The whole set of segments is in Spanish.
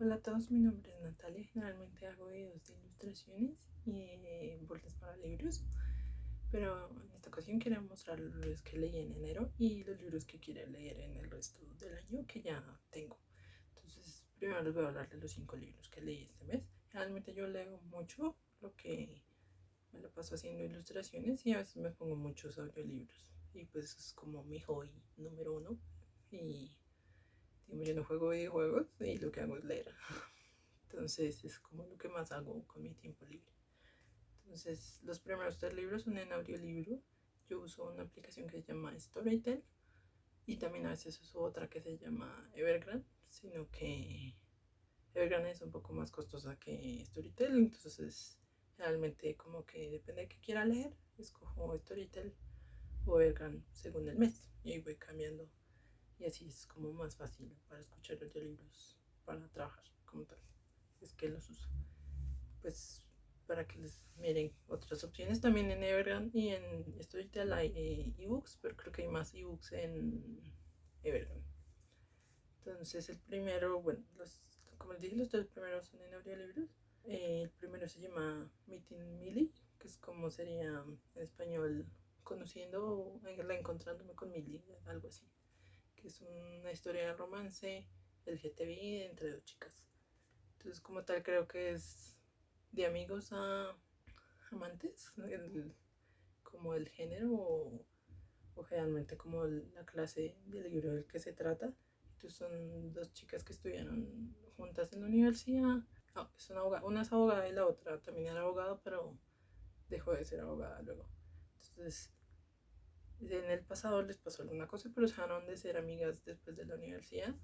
Hola a todos, mi nombre es Natalia. Generalmente hago videos de ilustraciones y bordes para libros, pero en esta ocasión quiero mostrar los libros que leí en enero y los libros que quiero leer en el resto del año que ya tengo. Entonces, primero les voy a hablar de los 5 libros que leí este mes. Generalmente yo leo mucho, lo que me lo paso haciendo ilustraciones y a veces me pongo muchos audiolibros. Y pues es como mi hobby número uno. Y yo no juego videojuegos y lo que hago es leer. Entonces es como lo que más hago con mi tiempo libre. Entonces los primeros 3 libros son en audiolibro. Yo uso una aplicación que se llama Storytel y también a veces uso otra que se llama Evergrande, sino que Evergrande es un poco más costosa que Storytel, entonces realmente como que depende de qué quiera leer, escojo Storytel o Evergrande según el mes y ahí voy cambiando y así es como más fácil para escuchar audiolibros para trabajar como tal. Es que los uso pues para que les miren otras opciones también en Evergrande y en Storytel hay ebooks, pero creo que hay más ebooks en Evergrande. Entonces el primero, bueno, como les dije, los 3 primeros son en audiolibros. El primero se llama Meeting Millie, que es como sería en español conociendo o encontrándome con Millie, algo así, que es una historia de romance LGTBI entre 2 chicas. Entonces como tal creo que es de amigos a amantes, como el género o generalmente como la clase del libro del que se trata. Entonces son 2 chicas que estudiaron juntas en la universidad. No, una es abogada y la otra también era abogada, pero dejó de ser abogada luego. Entonces en el pasado les pasó alguna cosa, pero dejaron de ser amigas después de la universidad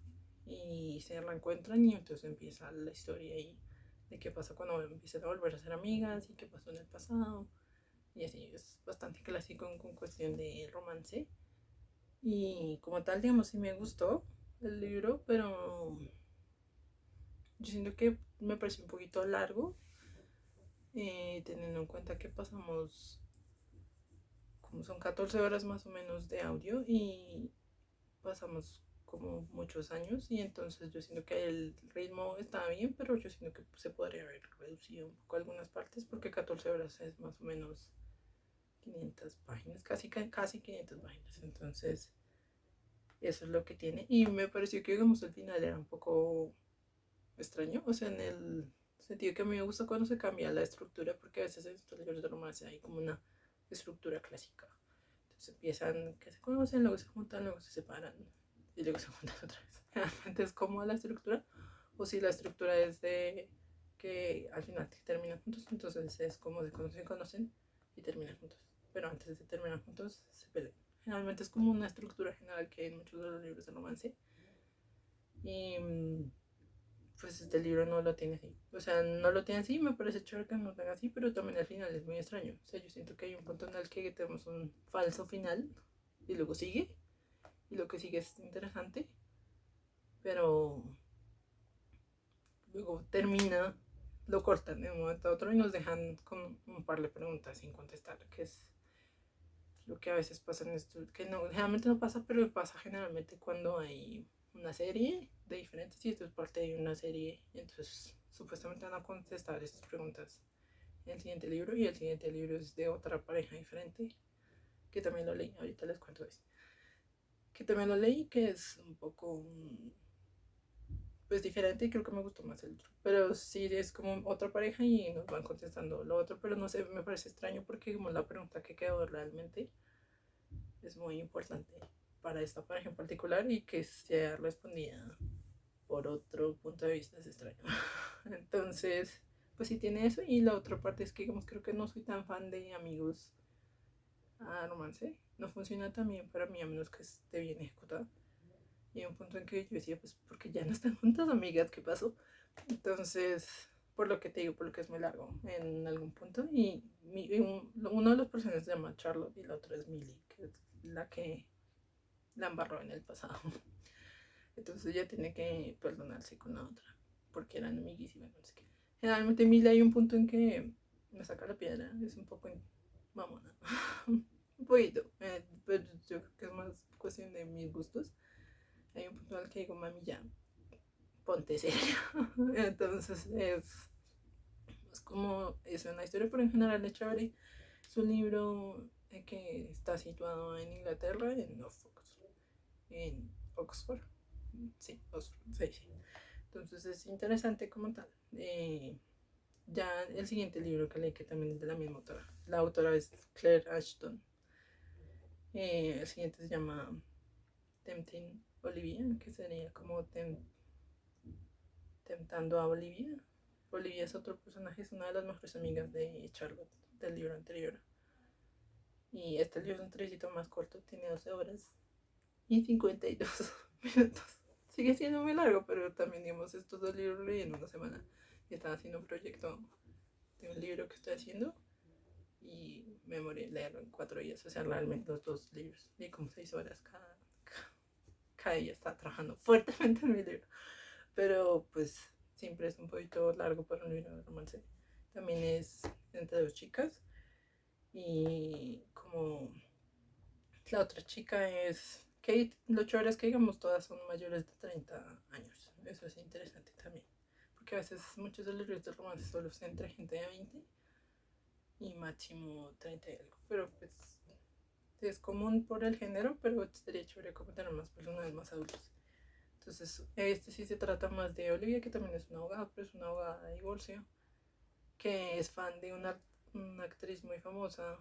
y se reencuentran y entonces empieza la historia ahí de qué pasa cuando empiezan a volver a ser amigas y qué pasó en el pasado. Y así es bastante clásico con cuestión de romance. Y como tal, digamos, sí me gustó el libro, pero yo siento que me pareció un poquito largo, teniendo en cuenta que pasamos, como son 14 horas más o menos de audio y pasamos como muchos años y entonces yo siento que el ritmo estaba bien, pero yo siento que se podría haber reducido un poco algunas partes porque 14 horas es más o menos 500 páginas, casi 500 páginas, entonces eso es lo que tiene y me pareció que digamos el final era un poco extraño, o sea, en el sentido que a mí me gusta cuando se cambia la estructura porque a veces en estos libros de romance hay como una estructura clásica. Entonces empiezan que se conocen, luego se juntan, luego se separan y luego se juntan otra vez. Realmente es como la estructura, o si la estructura es de que al final terminan juntos, entonces es como se conocen y terminan juntos. Pero antes de terminar juntos se pelean. Generalmente es como una estructura general que hay en muchos de los libros de romance. Y pues este libro no lo tiene así. O sea, no lo tiene así, me parece chévere que no lo tenga así, pero también al final es muy extraño. O sea, yo siento que hay un punto en el que tenemos un falso final y luego sigue. Y lo que sigue es interesante, pero luego termina, lo cortan de un momento a otro y nos dejan con un par de preguntas sin contestar, que es lo que a veces pasa en esto, que no, generalmente no pasa, pero pasa generalmente cuando hay una serie de diferentes y esto es parte de una serie, entonces supuestamente van a contestar estas preguntas en el siguiente libro y el siguiente libro es de otra pareja diferente, que también lo leí, ahorita les cuento eso, que también lo leí, que es un poco pues diferente y creo que me gustó más el otro, pero sí es como otra pareja y nos van contestando lo otro, pero no sé, me parece extraño porque como la pregunta que quedó realmente es muy importante para esta pareja en particular y que sea respondida por otro punto de vista es extraño. Entonces, pues sí tiene eso y la otra parte es que digamos creo que no soy tan fan de amigos a romance, no funciona tan bien para mí a menos que esté bien ejecutado. Y hay un punto en que yo decía, pues porque ya no están juntas, amigas, ¿qué pasó? Entonces, por lo que te digo, por lo que es muy largo en algún punto. Y uno de los personajes se llama Charlotte y la otra es Millie, que es la que la embarró en el pasado. Entonces ella tiene que perdonarse con la otra, porque eran amiguísimas. No sé qué. Generalmente Millie hay un punto en que me saca la piedra, es un poco mamona. Un poquito, pero yo creo que es más cuestión de mis gustos. Hay un punto en el que digo, mami, ya, ponte serio. Entonces es como, es una historia, pero en general es chévere. Es un libro que está situado en Inglaterra, en Oxford. Sí, Oxford, sí, sí. Entonces es interesante como tal. Ya el siguiente libro que leí, que también es de la misma autora. La autora es Claire Ashton. El siguiente se llama Tempting Olivia, que sería como Tentando a Olivia. Olivia es otro personaje, es una de las mejores amigas de Charlotte del libro anterior. Y este libro es un trocito más corto, tiene 12 horas y 52 minutos. Sigue siendo muy largo, pero también, digamos, estos dos libros leí en una semana. Y estaba haciendo un proyecto de un libro que estoy haciendo y me morí de leerlo en 4 días. O sea, realmente los dos libros. Leí como 6 horas cada día. Estaba trabajando fuertemente en mi libro. Pero pues siempre es un poquito largo para un libro de romance. También es entre dos chicas. Y como la otra chica es Kate, lo chévere es que digamos todas son mayores de 30 años. Eso es interesante también. Porque a veces muchos de los libros de romance solo son entre gente de 20 y máximo 30 y algo. Pero pues es común por el género, pero sería chévere como tener más personajes más adultos. Entonces, este sí se trata más de Olivia, que también es una abogada, pero es una abogada de divorcio, que es fan de una actriz muy famosa,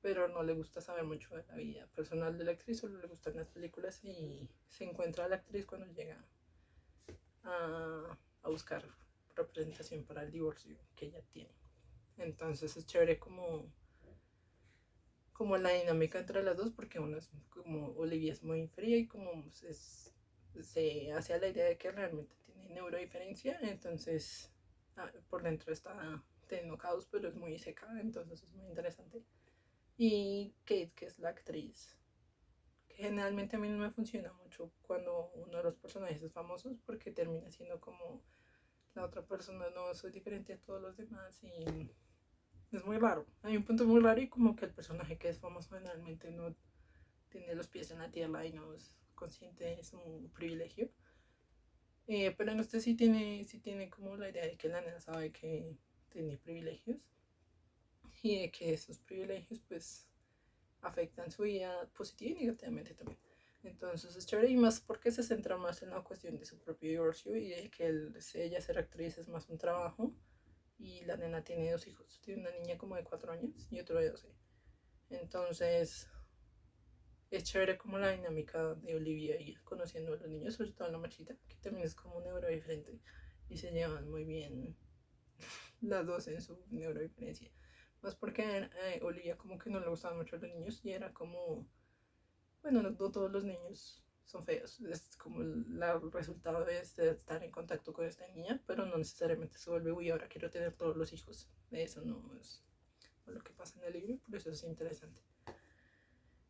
pero no le gusta saber mucho de la vida personal de la actriz, solo le gustan las películas y se encuentra a la actriz cuando llega a buscar representación para el divorcio que ella tiene. Entonces es chévere como la dinámica entre las dos, porque una es como Olivia es muy fría y como se hace a la idea de que realmente tiene neurodiferencia, entonces por dentro está teniendo caos, pero es muy seca, entonces es muy interesante. Y Kate, que es la actriz, que generalmente a mí no me funciona mucho cuando uno de los personajes es famoso, porque termina siendo como la otra persona, no, soy diferente a todos los demás y es muy raro. Hay un punto muy raro y como que el personaje que es famoso generalmente no tiene los pies en la tierra y no es consciente de su privilegio. Pero en este sí tiene como la idea de que la nena sabe que tiene privilegios y de que esos privilegios pues afectan su vida positiva y negativamente también. Entonces es chévere y más porque se centra más en la cuestión de su propio divorcio y de que ella ser actriz es más un trabajo y la nena tiene 2 hijos, tiene una niña como de 4 años y otro de 12. Entonces es chévere como la dinámica de Olivia y conociendo a los niños, sobre todo a la machita, que también es como un neurodiferente y se llevan muy bien las dos en su neurodiferencia. Más porque Olivia como que no le gustaban mucho los niños y era como, bueno, no todos los niños son feos, es como el resultado de estar en contacto con esta niña, pero no necesariamente se vuelve, uy, ahora quiero tener todos los hijos. Eso no es lo que pasa en el libro, por eso es interesante.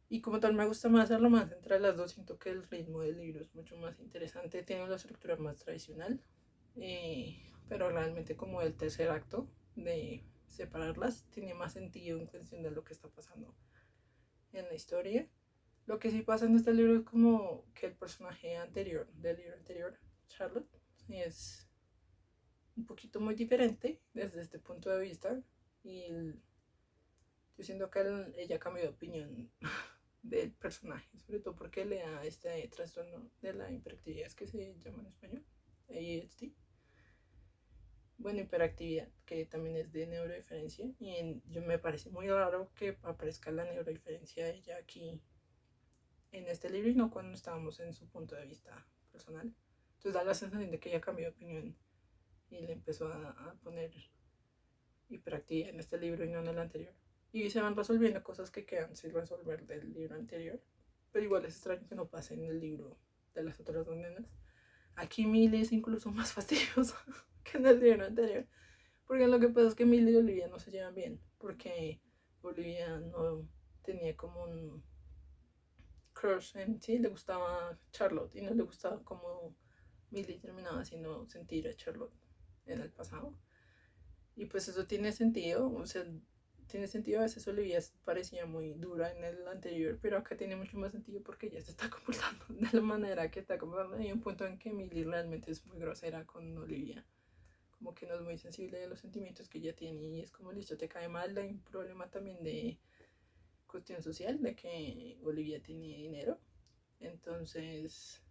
Y como tal me gusta más hacerlo más entre las dos, siento que el ritmo del libro es mucho más interesante, tiene una estructura más tradicional, pero realmente como el tercer acto de separarlas tiene más sentido en cuestión de lo que está pasando en la historia. Lo que sí pasa en este libro es como que el personaje anterior, del libro anterior, Charlotte, es un poquito muy diferente desde este punto de vista y yo siento que ella cambió de opinión del personaje, sobre todo porque le da este trastorno de la hiperactividad, es que se llama en español, ADHD. Bueno, hiperactividad, que también es de neurodiferencia, y yo me parece muy raro que aparezca la neurodiferencia de ella aquí en este libro y no cuando estábamos en su punto de vista personal. Entonces da la sensación de que ella cambió de opinión y le empezó a poner hiperactividad en este libro y no en el anterior. Y se van resolviendo cosas que quedan sin resolver del libro anterior. Pero igual es extraño que no pase en el libro de las otras dos nenas. Aquí Millie es incluso más fastidiosa que en el libro anterior. Porque lo que pasa es que Millie y Olivia no se llevan bien. Porque Olivia no tenía como un crush en sí, le gustaba Charlotte y no le gustaba como Millie terminaba haciendo sentir a Charlotte en el pasado. Y pues eso tiene sentido, o sea, tiene sentido. A veces Olivia parecía muy dura en el anterior, pero acá tiene mucho más sentido porque ella se está comportando de la manera que está comportando. Hay un punto en que Milly realmente es muy grosera con Olivia, como que no es muy sensible de los sentimientos que ella tiene y es como, listo, te cae mal. Hay un problema también de cuestión social, de que Olivia tiene dinero, entonces,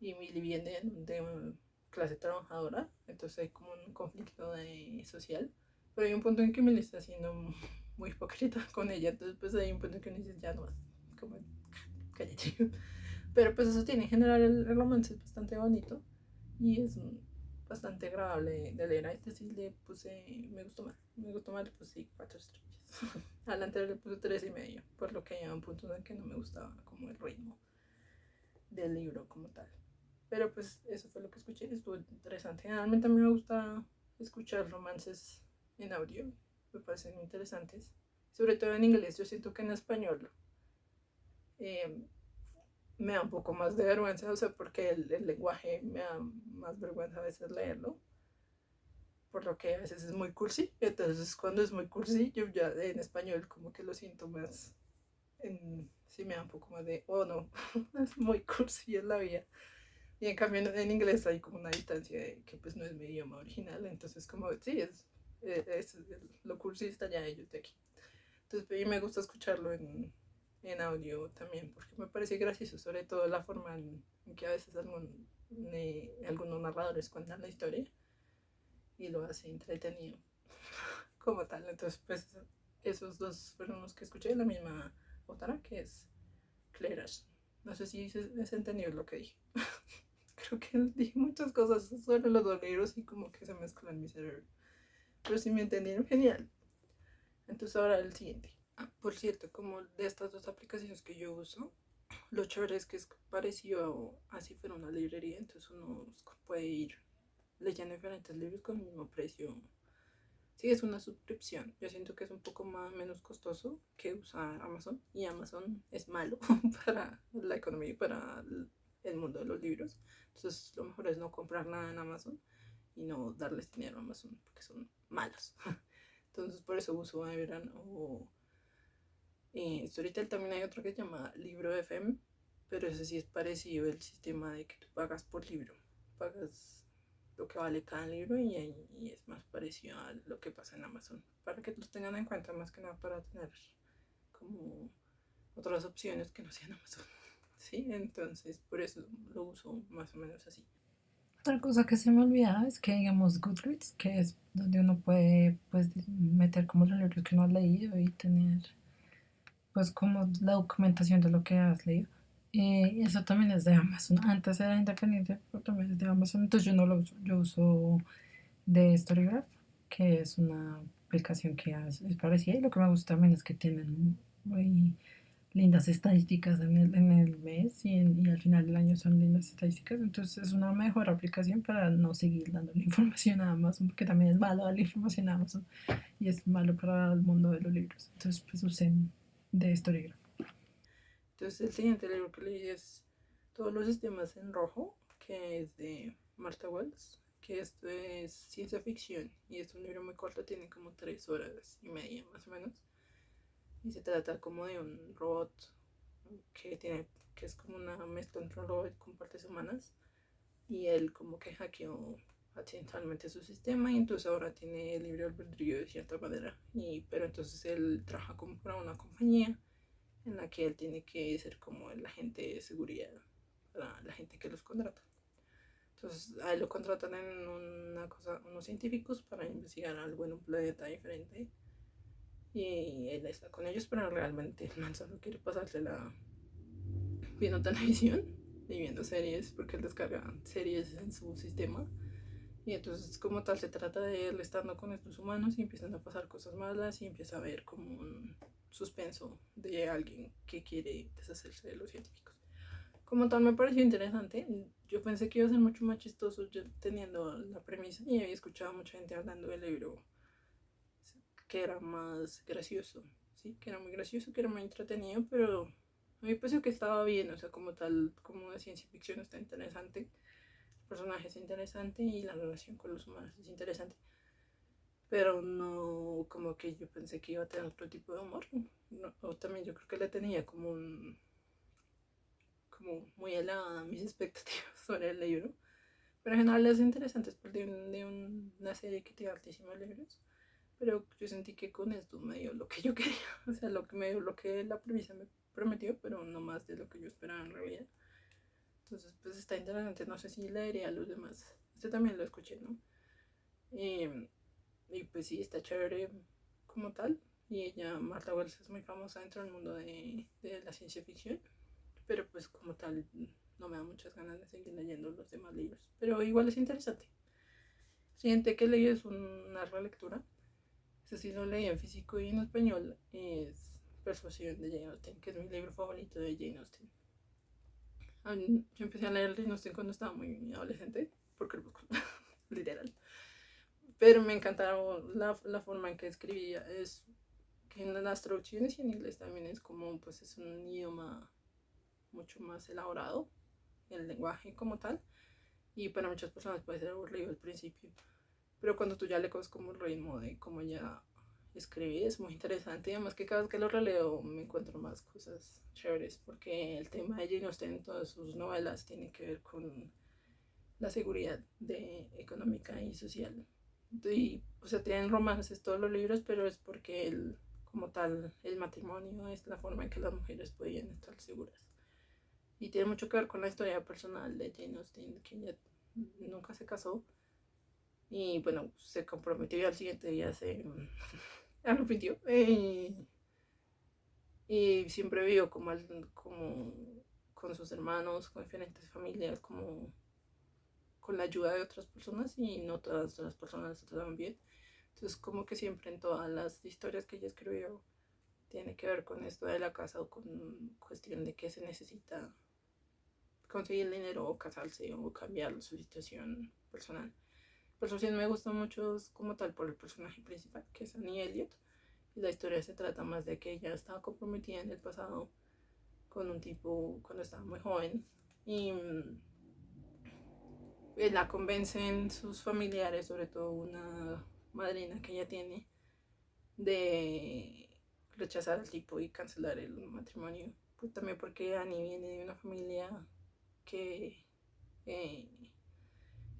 y Milly viene de una clase trabajadora, entonces hay como un conflicto social, pero hay un punto en que Milly está siendo muy hipócrita con ella, entonces pues hay un punto en que uno dice, ya no más, como, cállate. Pero pues eso tiene, en general el romance es bastante bonito y es bastante agradable de leer. A este sí le puse, me gustó más, le puse 4 estrellas. Al anterior le puse 3.5, por lo que había un punto en el que no me gustaba como el ritmo del libro como tal. Pero pues eso fue lo que escuché, estuvo interesante. Generalmente a mí me gusta escuchar romances en audio, me parecen interesantes, sobre todo en inglés. Yo siento que en español eh, me da un poco más de vergüenza, o sea, porque el lenguaje me da más vergüenza a veces leerlo, por lo que a veces es muy cursi. Entonces, cuando es muy cursi, yo ya en español como que lo siento más. Sí, me da un poco más de, oh no, es muy cursi en la vida. Y en cambio en inglés hay como una distancia de que pues no es mi idioma original, entonces como, sí, lo cursi está allá, ellos de aquí. Entonces, a mí me gusta escucharlo en audio también, porque me parece gracioso, sobre todo la forma en que a veces algunos narradores cuentan la historia y lo hace entretenido como tal. Entonces, pues esos dos fueron los que escuché, la misma autora, que es Claire Ashton. No sé si es entendido lo que dije. Creo que dije muchas cosas sobre los dos libros y como que se mezclan en mi cerebro. Pero si me entendieron, genial. Entonces ahora el siguiente. Por cierto, como de estas dos aplicaciones que yo uso, lo chévere es que es parecido a si fuera una librería, entonces uno puede ir leyendo diferentes libros con el mismo precio. Sí, es una suscripción. Yo siento que es un poco menos costoso que usar Amazon, y Amazon es malo para la economía y para el mundo de los libros. Entonces lo mejor es no comprar nada en Amazon y no darles dinero a Amazon porque son malos. Entonces por eso uso Everan o Storytel. También hay otro que se llama Libro FM, pero ese sí es parecido el sistema de que tú pagas por libro, pagas lo que vale cada libro y es más parecido a lo que pasa en Amazon, para que los tengan en cuenta, más que nada para tener como otras opciones que no sean Amazon. Sí, entonces por eso lo uso más o menos así. Otra cosa que se me olvidaba es que, digamos, Goodreads, que es donde uno puede, pues, meter como los libros que uno ha leído y tener, pues, como la documentación de lo que has leído. Eso también es de Amazon. Antes era independiente, pero también es de Amazon. Entonces yo no lo uso. Yo uso de Storygraph, que es una aplicación que es parecida. Y lo que me gusta también es que tienen muy lindas estadísticas en el mes y al final del año son lindas estadísticas. Entonces es una mejor aplicación para no seguir dando la información a Amazon, porque también es malo dar la información a Amazon y es malo para el mundo de los libros. Entonces pues usen de Storygraph. Entonces el siguiente libro que leí es Todos los sistemas en rojo, que es de Martha Wells, que esto es ciencia ficción y es un libro muy corto, tiene como 3 horas y media más o menos, y se trata como de un robot que es como una mezcla entre un robot con partes humanas, y él como que hackeó accidentalmente su sistema y entonces ahora tiene libre albedrío de cierta manera, pero entonces él trabaja como para una compañía en la que él tiene que ser como el agente de seguridad para la gente que los contrata. Entonces a él lo contratan en unos científicos para investigar algo en un planeta diferente, y él está con ellos, pero realmente el man solo quiere pasársela viendo televisión y viendo series, porque él descarga series en su sistema. Y entonces como tal se trata de él estando con estos humanos y empiezan a pasar cosas malas y empieza a ver como un suspenso de alguien que quiere deshacerse de los científicos. Como tal me pareció interesante. Yo pensé que iba a ser mucho más chistoso yo teniendo la premisa, y había escuchado a mucha gente hablando del libro que era más gracioso, ¿sí? Que era muy gracioso, que era muy entretenido, pero a mí me pareció que estaba bien, o sea, como tal, como de ciencia ficción está interesante, el personaje es interesante y la relación con los humanos es interesante. pero no como que yo pensé que iba a tener otro tipo de humor. No, o también yo creo que le tenía como como muy elevada mis expectativas sobre el libro. Pero en general es interesante, es una serie que tiene altísimos libros. Pero yo sentí que con esto me dio lo que yo quería. O sea, lo que me dio lo que la premisa me prometió, pero no más de lo que yo esperaba en realidad. Entonces, pues está interesante. No sé si leería a los demás. Este también lo escuché, ¿no? Y pues sí, está chévere como tal. Y ella, Martha Wells, es muy famosa dentro del mundo de la ciencia ficción. Pero pues como tal, no me da muchas ganas de seguir leyendo los demás libros. Pero igual es interesante. El siguiente que leí es una relectura. Ese sí lo leí en físico y en español. Es Persuasión de Jane Austen, que es mi libro favorito de Jane Austen. Yo empecé a leer Jane Austen cuando estaba muy adolescente, porque literal. Pero me encantaba la forma en que escribía. Es que en las traducciones y en inglés también es como, pues es un idioma mucho más elaborado, el lenguaje como tal. Y para muchas personas puede ser aburrido al principio. Pero cuando tú ya le coges como el ritmo de cómo ella escribe, es muy interesante. Y además que cada vez que lo releo me encuentro más cosas chéveres, porque el tema de Jane Austen en todas sus novelas tiene que ver con la seguridad económica y social. Y, o sea, tienen romances todos los libros, pero es porque como tal, el matrimonio es la forma en que las mujeres podían estar seguras. Y tiene mucho que ver con la historia personal de Jane Austen, que ella nunca se casó. Y bueno, se comprometió y al siguiente día se arrepintió. Y siempre vivió como con sus hermanos, con diferentes familias, como con la ayuda de otras personas y no todas las personas se trataban bien. Entonces como que siempre en todas las historias que ella escribió tiene que ver con esto de la casa o con cuestión de que se necesita conseguir dinero o casarse o cambiar su situación personal. Por eso sí me gusta mucho como tal por el personaje principal, que es Annie Elliot. Y la historia se trata más de que ella estaba comprometida en el pasado con un tipo cuando estaba muy joven. Y la convencen sus familiares, sobre todo una madrina que ella tiene, de rechazar al tipo y cancelar el matrimonio. Pues también porque Annie viene de una familia que eh,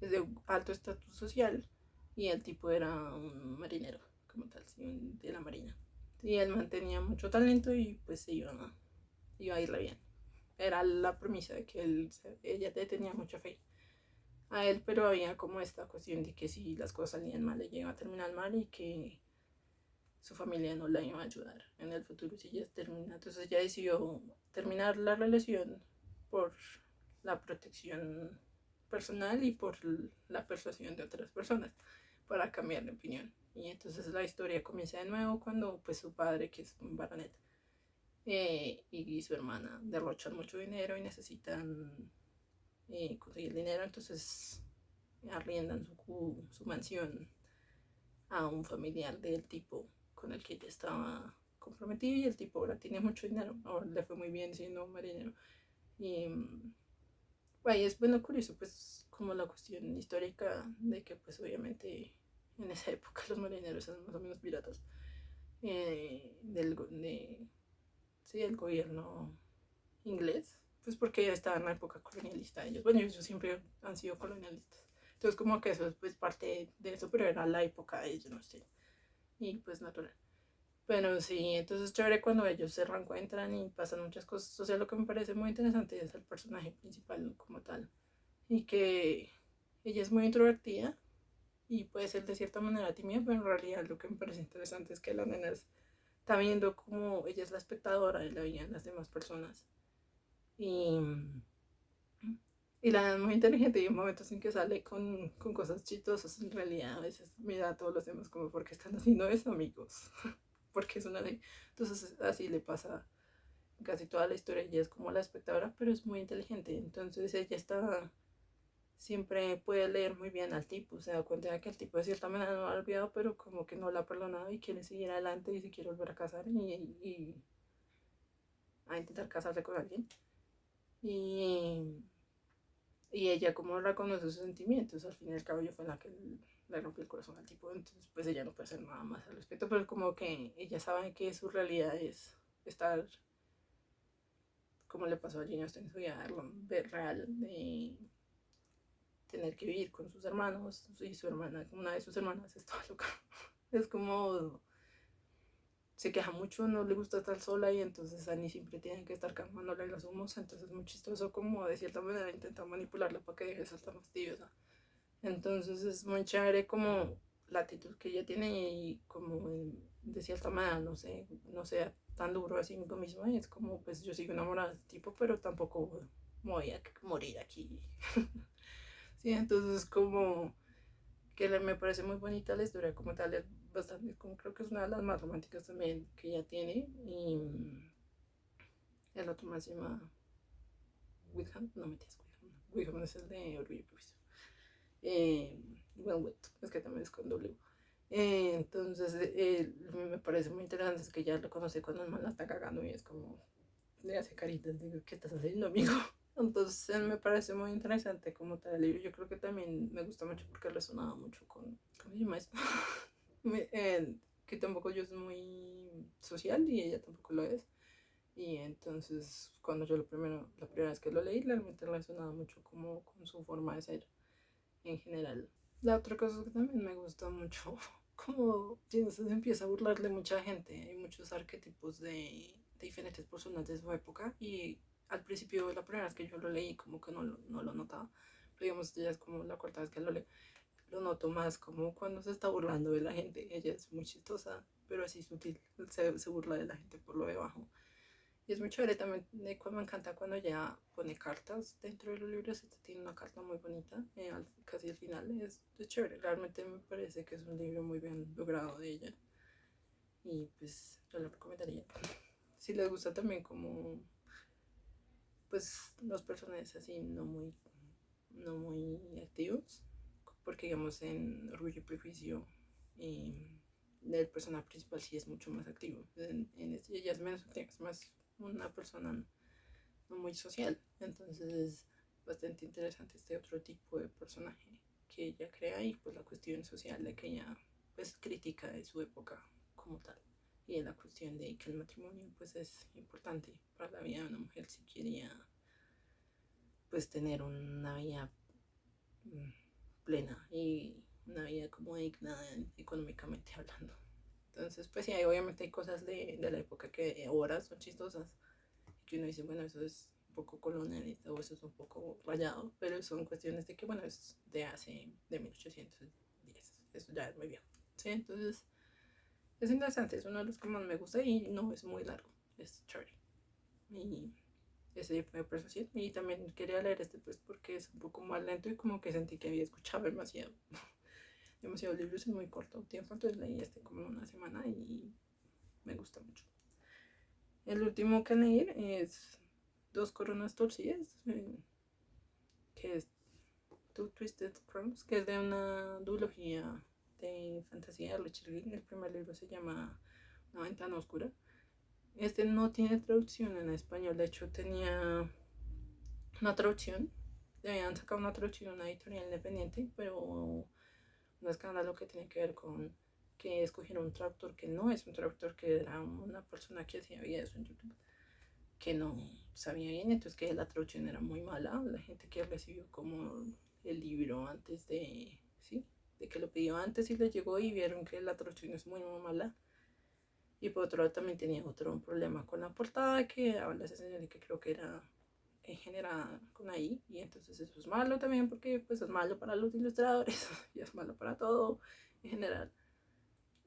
es de alto estatus social y el tipo era un marinero, como tal, ¿sí? De la marina. Y él mantenía mucho talento y pues iba a irle bien. Era la premisa de que ella tenía mucha fe a él, pero había como esta cuestión de que si las cosas salían mal, ella iba a terminar mal y que su familia no la iba a ayudar en el futuro si ella termina. Entonces ella decidió terminar la relación por la protección personal y por la persuasión de otras personas para cambiar de opinión. Y entonces la historia comienza de nuevo cuando pues su padre, que es un baronet, y su hermana derrochan mucho dinero y necesitan conseguir dinero, entonces arriendan su mansión a un familiar del tipo con el que ella estaba comprometida y el tipo ahora tiene mucho dinero, ahora le fue muy bien siendo un marinero. Y es bueno, curioso, pues como la cuestión histórica de que pues obviamente en esa época los marineros eran más o menos piratas sí, del gobierno inglés, pues porque estaba en la época colonialista ellos. Bueno, ellos siempre han sido colonialistas. Entonces como que eso es pues parte de eso, pero era la época de ellos, no sé. Y pues natural. Pero sí, entonces chévere cuando ellos se reencuentran y pasan muchas cosas. O sea, lo que me parece muy interesante es el personaje principal como tal. Y que ella es muy introvertida y puede ser de cierta manera tímida, pero en realidad lo que me parece interesante es que la nena está viendo como ella es la espectadora de la vida de las demás personas. Y, y la nena es muy inteligente y hay momentos en que sale con cosas chistosas. En realidad, a veces mira a todos los demás como, ¿por qué están haciendo eso, amigos? Porque es una así. Entonces, así le pasa casi toda la historia. Ella es como la espectadora, pero es muy inteligente. Entonces, ella siempre puede leer muy bien al tipo. Se da cuenta de que el tipo de cierta manera no lo ha olvidado, pero como que no la ha perdonado y quiere seguir adelante y se quiere volver a casar y a intentar casarse con alguien. Y Y ella como reconoce sus sentimientos, al fin y al cabo yo fue la que le rompió el corazón al tipo, entonces pues ella no puede hacer nada más al respecto, pero como que ella sabe que su realidad es estar, como le pasó a Jane Austen en su vida real, de tener que vivir con sus hermanos y su hermana, una de sus hermanas está loca, es como se queja mucho, no le gusta estar sola y entonces Annie siempre tiene que estar calmándole los humos, entonces es muy chistoso como de cierta manera intenta manipularla para que deje de ser tan fastidiosa. Entonces es muy chévere como la actitud que ella tiene y como de cierta manera no sea tan duro así conmigo misma. Y es como pues yo sigo enamorada de este tipo, pero tampoco voy a morir aquí. Sí, entonces como que me parece muy bonita la historia como tal, es bastante, como creo que es una de las más románticas también que ella tiene. Y el otro más se llama Wickham, no me tienes Wickham es el de Orgullo y Prejuicio. Well, es que también es con W. Entonces, me parece muy interesante, es que ya lo conoce cuando el man la está cagando y es como, le hace caritas, digo, ¿qué estás haciendo, amigo? Entonces, me parece muy interesante como tal el libro. Yo creo que también me gusta mucho porque resonaba mucho con, ¿cómo se llama eso? Que tampoco yo soy muy social y ella tampoco lo es. Y entonces, cuando yo la primera vez que lo leí, realmente resonaba mucho como con su forma de ser en general. La otra cosa que también me gusta mucho, como se empieza a burlar de mucha gente, hay muchos arquetipos de diferentes personas de su época y al principio, la primera vez que yo lo leí, como que no lo notaba, pero digamos, ya es como la cuarta vez que lo leo, lo noto más como cuando se está burlando de la gente, ella es muy chistosa, pero así sutil, se burla de la gente por lo debajo. Y es muy chévere también, me encanta cuando ella pone cartas dentro de los libros, este tiene una carta muy bonita, casi al final, es chévere, realmente me parece que es un libro muy bien logrado de ella y pues yo lo recomendaría. Si les gusta también como pues los personajes así no muy activos, porque digamos en Orgullo y Prejuicio el personaje principal sí es mucho más activo, en este ella es menos activa, es más una persona no muy social. Entonces es bastante interesante este otro tipo de personaje que ella crea y pues la cuestión social de que ella pues critica de su época como tal. Y en la cuestión de que el matrimonio pues es importante para la vida de una mujer si quería pues tener una vida plena y una vida como digna económicamente hablando. Entonces pues sí, obviamente hay cosas de la época que ahora son chistosas que uno dice, bueno, eso es un poco colonialista o eso es un poco rayado, pero son cuestiones de que, bueno, es de 1810, eso ya es muy viejo. ¿Sí? Entonces, es interesante, es uno de los que más me gusta y no es muy largo, es chévere. Y ese me parece así. Y también quería leer este pues porque es un poco más lento y como que sentí que había escuchado demasiados libros en muy corto tiempo, entonces leí este como en una semana y me gusta mucho. El último que leí es Dos Coronas Torcidas, que es Two Twisted Crowns, que es de una duología de fantasía de Richard Green. El primer libro se llama Una ventana oscura. Este no tiene traducción en español, de hecho tenía una traducción, le habían sacado una traducción a una editorial independiente, pero un escándalo que tiene que ver con que escogieron un traductor que no es un traductor, que era una persona que hacía videos en YouTube que no sabía bien, entonces que la traducción era muy mala, la gente que recibió como el libro antes sí, de que lo pidió antes y le llegó y vieron que la traducción es muy mala. Y por otro lado también tenía otro problema con la portada que habla ese señor y que creo que era generada con ahí, y entonces eso es malo también porque pues es malo para los ilustradores y es malo para todo en general.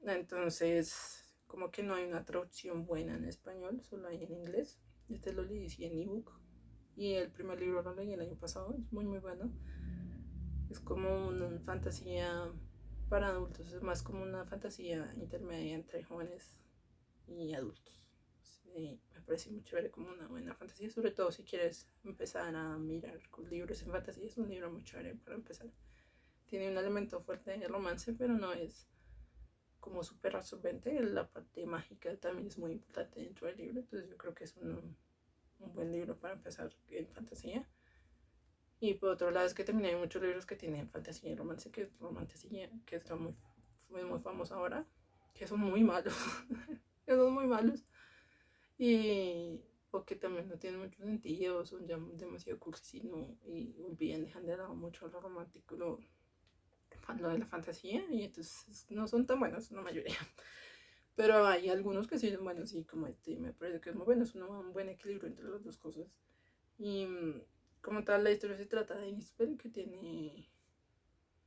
Entonces como que no hay una traducción buena en español, solo hay en inglés. Este lo leí en ebook y el primer libro lo leí el año pasado, es muy bueno. Es como una fantasía para adultos, es más como una fantasía intermedia entre jóvenes y adultos. Sí, me parece muy chévere como una buena fantasía, sobre todo si quieres empezar a mirar con libros en fantasía, es un libro muy chévere para empezar. Tiene un elemento fuerte de romance, pero no es como súper absorbente. La parte mágica también es muy importante dentro del libro, entonces yo creo que es un buen libro para empezar en fantasía. Y por otro lado es que también hay muchos libros que tienen fantasía y romance, que está muy famoso ahora, que son muy malos, que son muy malos. Y o que también no tienen mucho sentido, son ya demasiado cursi, ¿no? Y dejan de lado mucho lo romántico, lo de la fantasía, y entonces no son tan buenos, la mayoría. Pero hay algunos que sí son buenos, y como este me parece que es muy bueno, es un buen equilibrio entre las dos cosas. Y como tal, la historia se trata de Isabel, que tiene...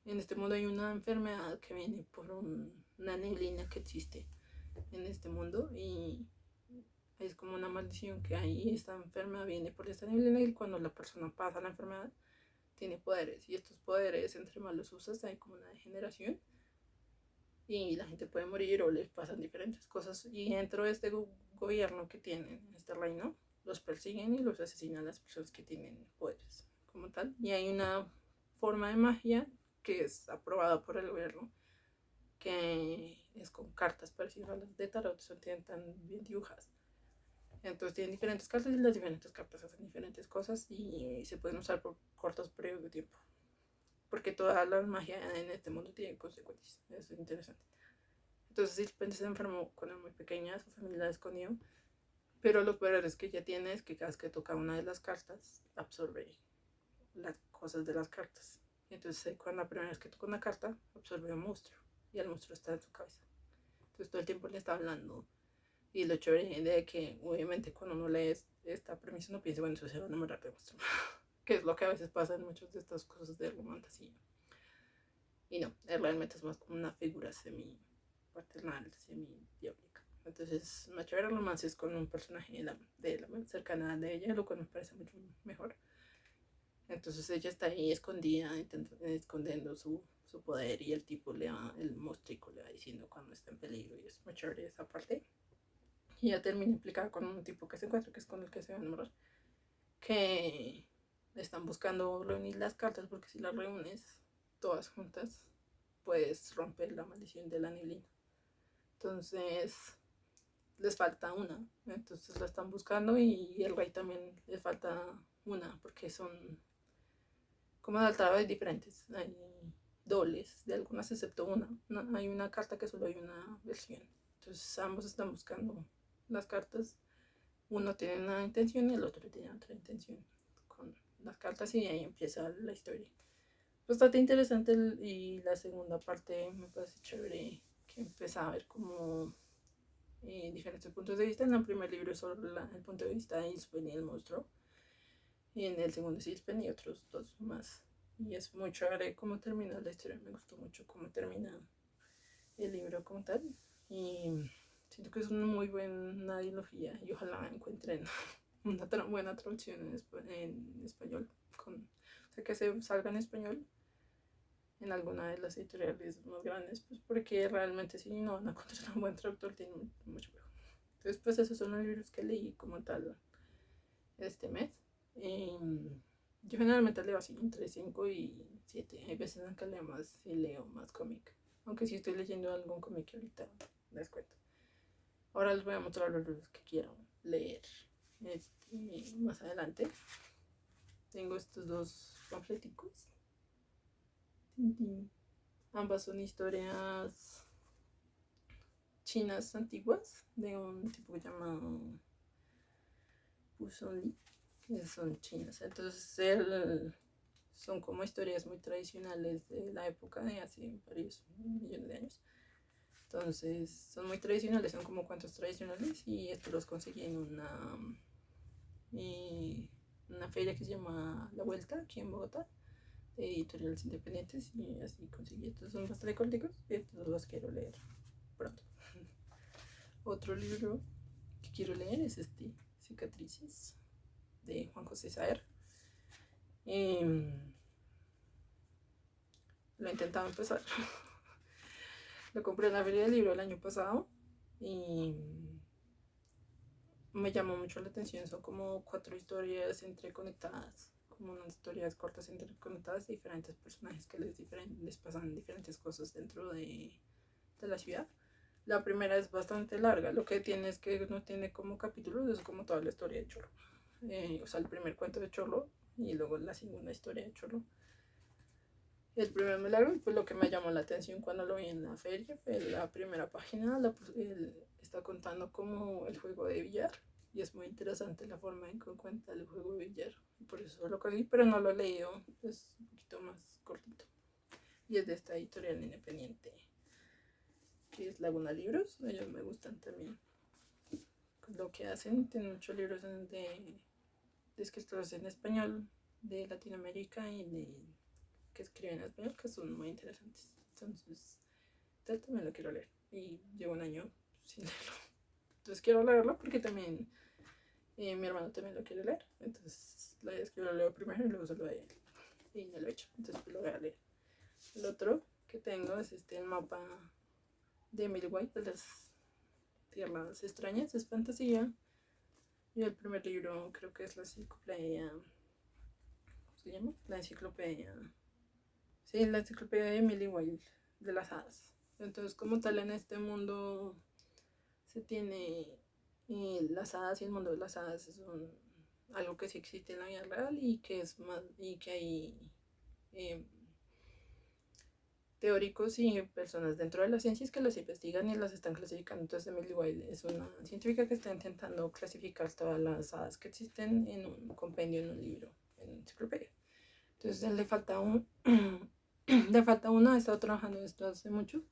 En este mundo hay una enfermedad que viene por una neblina que existe en este mundo, y es como una maldición que hay. Esta enfermedad viene por esta neblina, y cuando la persona pasa la enfermedad tiene poderes, y estos poderes entre más los usas hay como una degeneración y la gente puede morir o les pasan diferentes cosas, y dentro de este gobierno que tienen, este reino, los persiguen y los asesinan a las personas que tienen poderes como tal. Y hay una forma de magia que es aprobada por el gobierno, que es con cartas parecidas a las de tarot, son tan bien dibujadas. Entonces tienen diferentes cartas, y las diferentes cartas hacen diferentes cosas y se pueden usar por cortos periodos de tiempo, porque toda la magia en este mundo tiene consecuencias. Eso es interesante. Entonces Silpen se enfermó cuando muy pequeña, su familia la escondió, pero los poderes que ella tiene es que cada vez que toca una de las cartas absorbe las cosas de las cartas. Y entonces cuando la primera vez que toca una carta absorbe un monstruo, y el monstruo está en su cabeza. Entonces todo el tiempo le está hablando. Y lo chévere de que obviamente cuando uno lee esta premisa no piensa, bueno, eso se va a enamorar de monstruo. Que es lo que a veces pasa en muchas de estas cosas de fantasía. Y no, realmente es más como una figura semi-paternal, semi-diabólica. Entonces, más chévere el romance es con un personaje de la cercana de ella, lo cual me parece mucho mejor. Entonces ella está ahí escondida, escondiendo su poder, y el tipo el monstruo le va diciendo cuando está en peligro, y es muy chévere esa parte. Y ya termina implicada con un tipo que se encuentra, que es con el que se va a enamorar, que están buscando reunir las cartas, porque si las reúnes todas juntas puedes romper la maldición de la neblina. Entonces les falta una, entonces la están buscando, y el rey también le falta una, porque son como de altares diferentes, hay dobles de algunas excepto una. No, hay una carta que solo hay una versión, entonces ambos están buscando las cartas. Uno tiene una intención y el otro tiene otra intención con las cartas, y ahí empieza la historia. Bastante interesante, y la segunda parte me parece chévere, que empieza a ver como diferentes puntos de vista. En el primer libro es solo el punto de vista de Ispen y el monstruo, y en el segundo es Ispen y otros dos más. Y es muy chévere cómo termina la historia, me gustó mucho cómo termina el libro como tal, y siento que es una muy buena ideología, y ojalá encuentren una buena traducción en español, o sea, que se salga en español en alguna de las editoriales más grandes, pues porque realmente si no van a encontrar un buen traductor tiene mucho mejor. Entonces pues esos son los libros que leí como tal este mes. Yo generalmente leo así entre 5 y 7, hay veces en que leo más y leo más cómic, aunque si estoy leyendo algún cómic ahorita les cuento. Ahora les voy a mostrar los libros que quiero leer más adelante. Tengo estos dos panfleticos. Ambas son historias chinas antiguas de un tipo que se llama Puson Li, que son chinas. Entonces son como historias muy tradicionales de la época de hace varios millones de años. Entonces son muy tradicionales, son como cuentos tradicionales, y estos los conseguí en una feria que se llama La Vuelta, aquí en Bogotá, de editoriales independientes, y así conseguí. Estos son bastante corticos y estos los quiero leer pronto. Otro libro que quiero leer es Cicatrices, de Juan José Saer. Lo he intentado empezar. Lo compré en la feria del libro el año pasado y me llamó mucho la atención. Son como 4 historias entreconectadas, como unas historias cortas interconectadas de diferentes personajes que les pasan diferentes cosas dentro de la ciudad. La primera es bastante larga, lo que tiene es que no tiene como capítulos, es como toda la historia de Chorro. O sea, el primer cuento de Chorro y luego la segunda historia de Cholo. El primer milagro, y pues lo que me llamó la atención cuando lo vi en la feria fue la primera página. Él está contando como el juego de billar, y es muy interesante la forma en que cuenta el juego de billar, y por eso lo cogí, pero no lo he leído, es un poquito más cortito, y es de esta editorial independiente que es Laguna Libros. Ellos me gustan también lo que hacen, tienen muchos libros de escritores en español de Latinoamérica y que escriben en español, que son muy interesantes. Entonces, también lo quiero leer. Y llevo un año sin leerlo. Entonces quiero leerlo porque también mi hermano también lo quiere leer. Entonces la idea es que yo lo leo primero y luego se lo doy a él. Y no lo he hecho. Entonces pues lo voy a leer. El otro que tengo es el mapa de Emily White de las tierras extrañas. Es fantasía. Y el primer libro creo que es la enciclopedia. ¿Cómo se llama? La enciclopedia. Sí, la enciclopedia de Emily White de las hadas. Entonces, como tal, en este mundo se tiene las hadas, y el mundo de las hadas es algo que sí existe en la vida real, y que es más, y que hay teóricos y personas dentro de las ciencias que las investigan y las están clasificando. Entonces Emily White es una científica que está intentando clasificar todas las hadas que existen en un compendio, en un libro, en una enciclopedia. Entonces le falta le falta una, ha estado trabajando en esto hace mucho,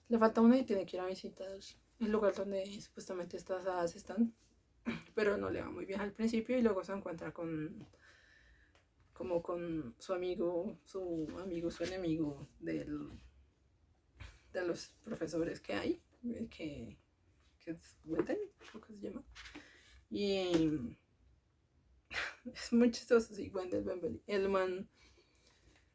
le falta una y tiene que ir a visitar el lugar donde supuestamente estas hadas están, pero no le va muy bien al principio, y luego se encuentra con su amigo, su enemigo de los profesores que hay, que es Wendell, creo que se llama. Y es muy chistoso, sí, Wendell Bembeli. El man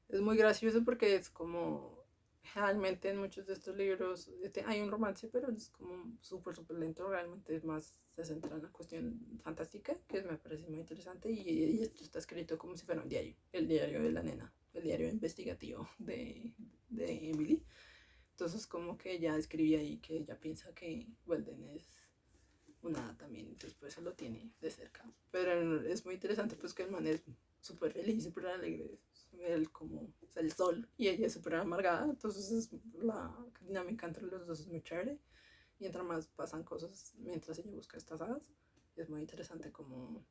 es muy gracioso porque es como, realmente en muchos de estos libros hay un romance, pero es como súper lento. Realmente es más, se centra en la cuestión fantástica, que me parece muy interesante, y esto está escrito como si fuera un diario, el diario de la nena, el diario investigativo de Emily. Entonces como que ella escribía ahí que ella piensa que Weldon es una hada también, entonces pues eso lo tiene de cerca. Pero es muy interesante pues que el man es súper feliz, súper alegre, él como el sol, y ella es súper amargada. Entonces la dinámica entre los dos es muy chévere, y entre más pasan cosas mientras ella busca estas hadas, es muy interesante cómo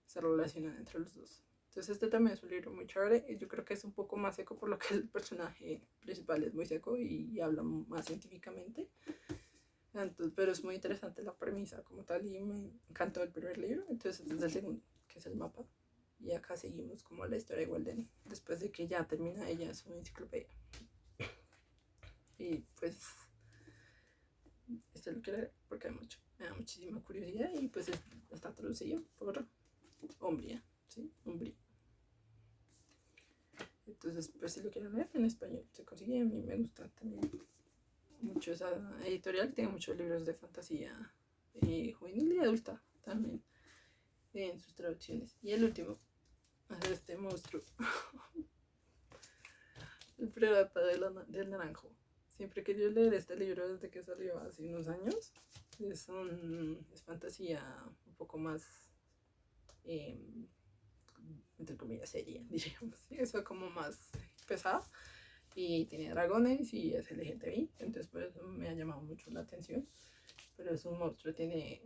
se relacionan entre los dos. Entonces también es un libro muy chévere, y yo creo que es un poco más seco por lo que el personaje principal es muy seco y habla más científicamente. Entonces, pero es muy interesante la premisa como tal, y me encantó el primer libro. Entonces este es el segundo, que es el mapa. Y acá seguimos como la historia de Walden, después de que ya termina ella su enciclopedia. Y pues lo quiero leer porque me da muchísima curiosidad, y pues está traducido por Umbria, ¿sí? Umbria. Entonces pues si lo quiero leer en español se consigue. A mí me gusta también mucho esa editorial, tiene muchos libros de fantasía juvenil y adulta también en sus traducciones. Y el último es este monstruo, el predator del naranjo. Siempre he querido leer este libro desde que salió hace unos años. Es fantasía un poco más entre comillas seria, diríamos, ¿sí? Eso como más pesada, y tiene dragones y es LGTBI, entonces pues me ha llamado mucho la atención. Pero es un monstruo, tiene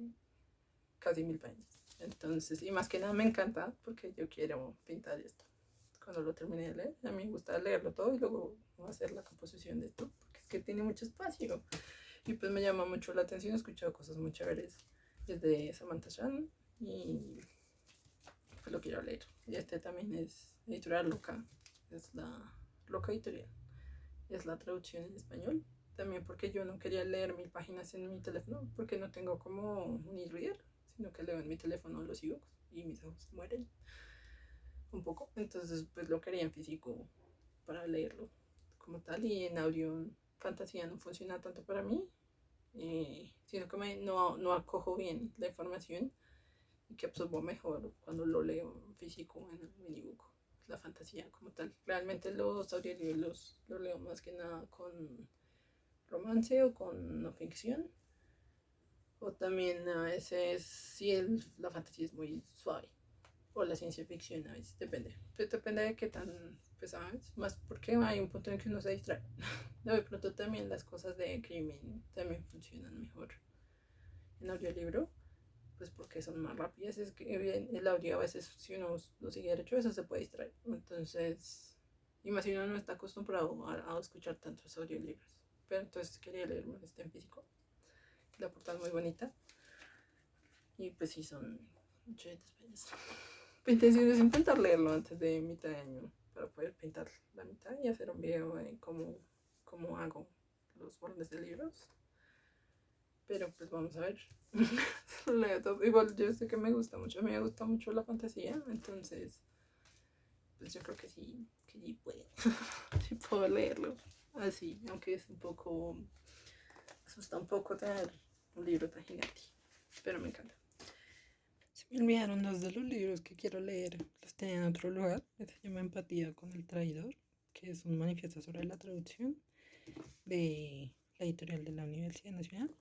casi 1000 años. Entonces, y más que nada me encanta porque yo quiero pintar esto. Cuando lo termine de leer, a mí me gusta leerlo todo y luego hacer la composición de esto, porque es que tiene mucho espacio. Y pues me llama mucho la atención, he escuchado cosas muy chéveres desde Samantha Chan, y pues lo quiero leer. Y también es editorial Loca, es la Loca Editorial, es la traducción en español. También porque yo no quería leer 1000 páginas en mi teléfono, porque no tengo como un e-reader, sino que leo en mi teléfono los ebooks y mis ojos mueren un poco. Entonces pues lo quería en físico para leerlo como tal, y en audio fantasía no funciona tanto para mí, sino que no acojo bien la información, y que absorbo mejor cuando lo leo en físico en ebook, la fantasía como tal. Realmente los audiolibros los leo más que nada con romance o con no ficción, o también a veces si la fantasía es muy suave, o la ciencia ficción a veces, depende. Pues depende de qué tan, pues sabes, más porque hay un punto en que uno se distrae. De pronto también las cosas de crimen también funcionan mejor en audiolibro, pues porque son más rápidas. Es que el audio a veces, si uno lo sigue derecho, eso se puede distraer. Entonces, y más si uno no está acostumbrado a escuchar tantos audiolibros. Pero entonces quería leerlo en físico. La portada es muy bonita. Y pues sí, son 800 pesos. Mi intención es intentar leerlo antes de mitad de año para poder pintar la mitad y hacer un video de cómo hago los bordes de libros. Pero pues vamos a ver. Igual yo sé que me gusta mucho, me gusta mucho la fantasía, entonces pues yo creo que sí puedo. Sí puedo leerlo así, aunque es un poco, asusta un poco tener un libro tan gigante, pero me encanta. Se me olvidaron dos de los libros que quiero leer, los tenía en otro lugar, se llama Empatía con el traidor, que es un manifiesto sobre la traducción de la editorial de la Universidad Nacional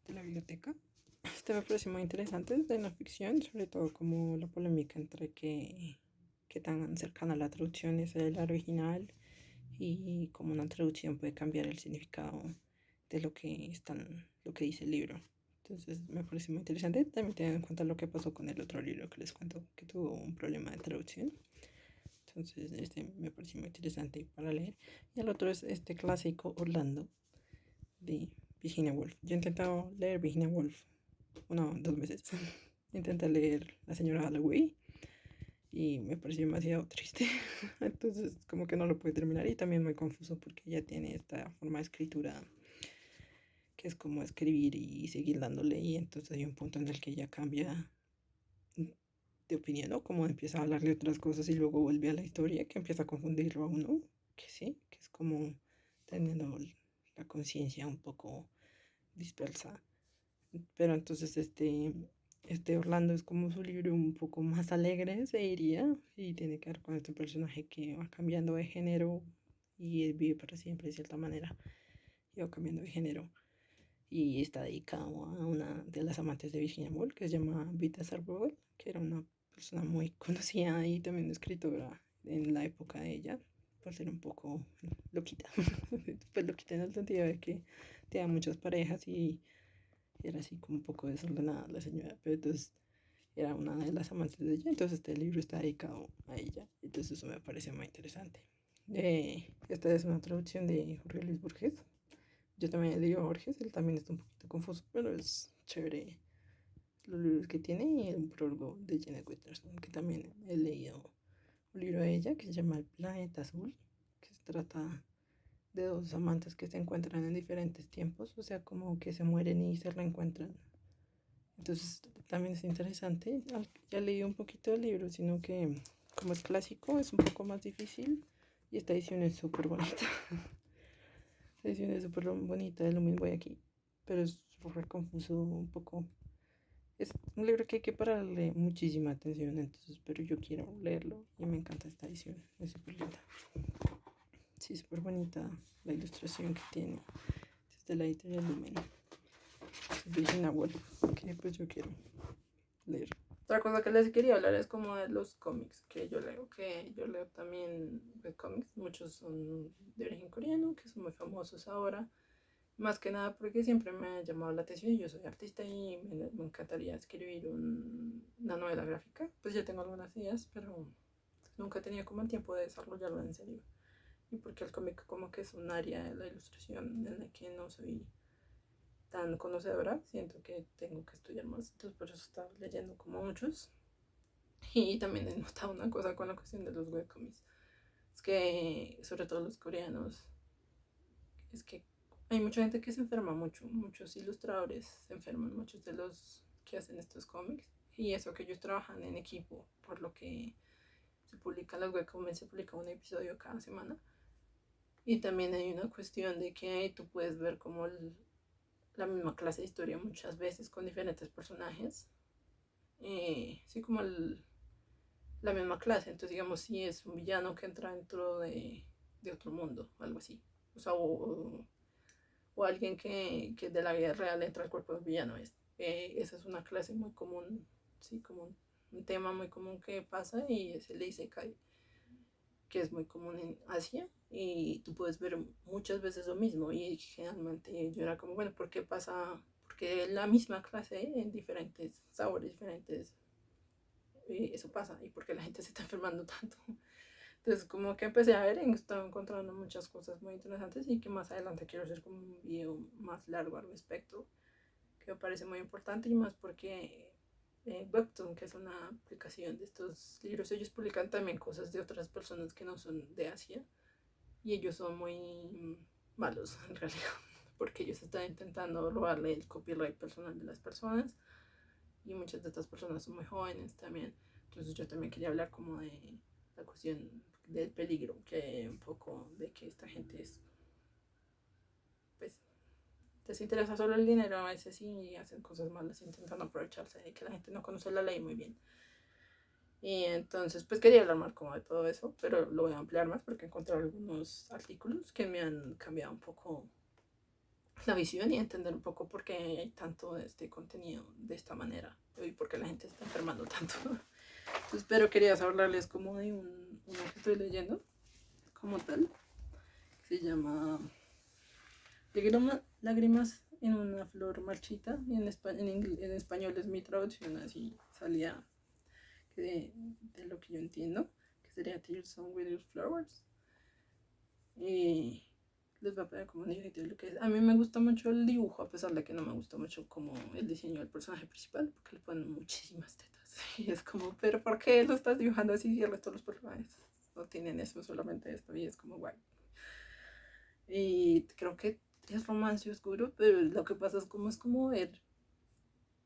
de la Biblioteca. Este me parece muy interesante, es de no ficción, sobre todo como la polémica entre que tan cercana a la traducción es el original y cómo una traducción puede cambiar el significado de lo que dice el libro. Entonces me parece muy interesante, también teniendo en cuenta lo que pasó con el otro libro que les cuento, que tuvo un problema de traducción. Entonces este me parece muy interesante para leer. Y el otro es este clásico Orlando de Virginia Woolf. Yo he intentado leer Virginia Woolf 2 veces. Intenté leer La señora Holloway y me pareció demasiado triste. Entonces como que no lo pude terminar y también muy confuso porque ella tiene esta forma de escritura que es como escribir y seguir dándole y entonces hay un punto en el que ella cambia de opinión, ¿no? Como empieza a hablar de otras cosas y luego vuelve a la historia que empieza a confundirlo a uno, que sí, que es como teniendo la conciencia un poco dispersa. Pero entonces este Orlando es como su libro un poco más alegre, se diría, y tiene que ver con este personaje que va cambiando de género y vive para siempre de cierta manera, y va cambiando de género. Y está dedicado a una de las amantes de Virginia Woolf, que se llama Vita Saarbrügel, que era una persona muy conocida y también escritora en la época de ella, por ser un poco loquita. Pues loquita en el sentido de que tenía muchas parejas y era así como un poco desordenada la señora, pero entonces era una de las amantes de ella, entonces este libro está dedicado a ella, entonces eso me parece muy interesante. Esta es una traducción de Jorge Luis Borges. Yo también he leído a Borges, él también está un poquito confuso, pero es chévere los libros que tiene y el prólogo de Janet Winterson, que también he leído un libro de ella que se llama El planeta azul, que se trata de dos amantes que se encuentran en diferentes tiempos, o sea, como que se mueren y se reencuentran. Entonces también es interesante. Ya leí un poquito del libro, sino que como es clásico es un poco más difícil y esta edición es súper bonita. La edición es súper bonita, es lo mismo de aquí, pero es re confuso un poco. Es un libro que hay que pararle muchísima atención, entonces, pero yo quiero leerlo y me encanta esta edición, es súper linda. Sí, súper bonita la ilustración que tiene. Es de la editorial Lumen. Es Virginia Woolf, que pues yo quiero leer. Otra cosa que les quería hablar es como de los cómics que yo leo también de cómics, muchos son de origen coreano, que son muy famosos ahora, más que nada porque siempre me ha llamado la atención, yo soy artista y me encantaría escribir una novela gráfica, pues ya tengo algunas ideas, pero nunca he tenido como el tiempo de desarrollarlo en serio, y porque el cómic como que es un área de la ilustración en la que no soy tan conocedora, siento que tengo que estudiar más, entonces por eso estaba leyendo como muchos. Y también he notado una cosa con la cuestión de los webcomics, es que sobre todo los coreanos, es que hay mucha gente que se enferma mucho, muchos ilustradores se enferman, muchos de los que hacen estos cómics, y eso que ellos trabajan en equipo, por lo que se publican los webcomics, se publica un episodio cada semana. Y también hay una cuestión de que tú puedes ver como la misma clase de historia muchas veces con diferentes personajes. Sí, como la misma clase. Entonces, digamos, si es un villano que entra dentro de otro mundo, algo así. O sea, o alguien que de la vida real entra al cuerpo del villano. Esa es una clase muy común, sí, común un tema muy común que pasa y es el Isekai, que es muy común en Asia y tú puedes ver muchas veces lo mismo y generalmente yo era como, bueno, ¿por qué pasa? Porque la misma clase en diferentes sabores, diferentes, eso pasa y porque la gente se está enfermando tanto. Entonces como que empecé a ver y estaba encontrando muchas cosas muy interesantes y que más adelante quiero hacer como un video más largo al respecto, que me parece muy importante y más porque Webtoon, que es una aplicación de estos libros, ellos publican también cosas de otras personas que no son de Asia y ellos son muy malos en realidad, porque ellos están intentando robarle el copyright personal de las personas y muchas de estas personas son muy jóvenes también. Entonces yo también quería hablar como de la cuestión del peligro, que un poco de que esta gente es, pues, les interesa solo el dinero a veces y hacen cosas malas intentando aprovecharse de que la gente no conoce la ley muy bien. Y entonces, pues quería hablar más como de todo eso, pero lo voy a ampliar más porque encontré algunos artículos que me han cambiado un poco la visión y entender un poco por qué hay tanto de este contenido de esta manera y por qué la gente está enfermando tanto. Entonces, pero quería hablarles como de uno que estoy leyendo como tal, que se llama Lágrimas en una flor marchita, y en español es mi traducción así salía de lo que yo entiendo, que sería Tears on Withered Flowers. Y les voy a poner como un dibujo lo que es. A mí me gusta mucho el dibujo, a pesar de que no me gusta mucho como el diseño del personaje principal, porque le ponen muchísimas tetas. Y es como, pero ¿por qué lo estás dibujando así si el resto de los personajes no tienen eso, solamente esto? Y es como, guay. Y creo que es romance oscuro, pero lo que pasa es como ver